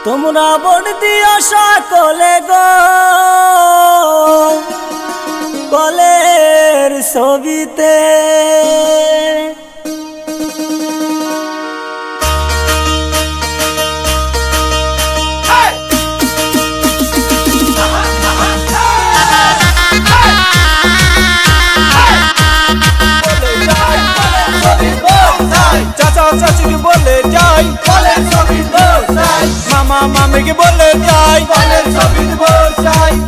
তোমরা ভোট দিও সকলে গো কলের ছবিতে। चाचा चाची के बोले जाई मामा मामी के बोले जाई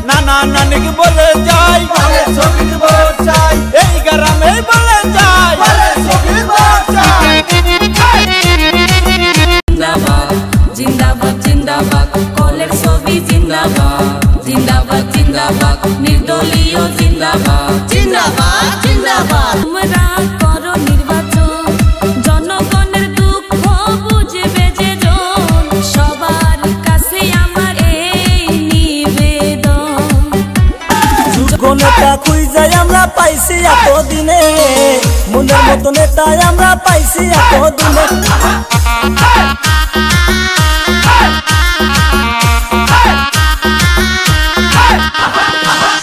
नाना नानी के बोले जाई यही ग्राम में बोले जाई। जिंदाबाद जिंदाबाद कलेर छवि जिंदाबाद जिंदाबाद जिंदाबाद निर्दलीय जिंदाबाद जिंदाबाद जिंदाबाद। তোমরা করো নির্বাচন জনগণের দুঃখ বুঝবে যে জন সবার কাছে আমার এই নিবেদন। যোগ্য নেতা খুঁজে আমরা পাইছি এতদিনে মনের মতো নেতা আমরা পাইছি এতদিনে।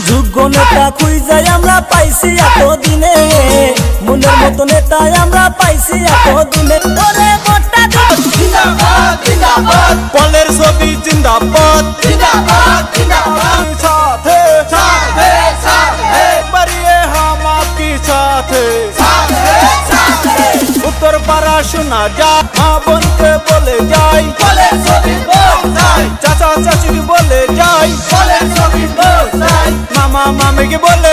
যোগ্য নেতা খুঁজে আমরা পাইছি এতদিনে মনের মতো নেতা আমরা পাইছি এতদিনে। ওরে ভোটটা দাও जिंदाबाद जिंदाबाद कलेर छवि जिंदाबाद जिंदाबाद जिंदाबाद साथे साथे साथे बढ़िए हम आपके साथे साथे साथे। उत्तर पारा सुना जा माँ बन के बोले जाई कलेर छवि बोल जाई चाचा चाची के बोले जाई कलेर छवि बोल जाई मामा मामी के बोले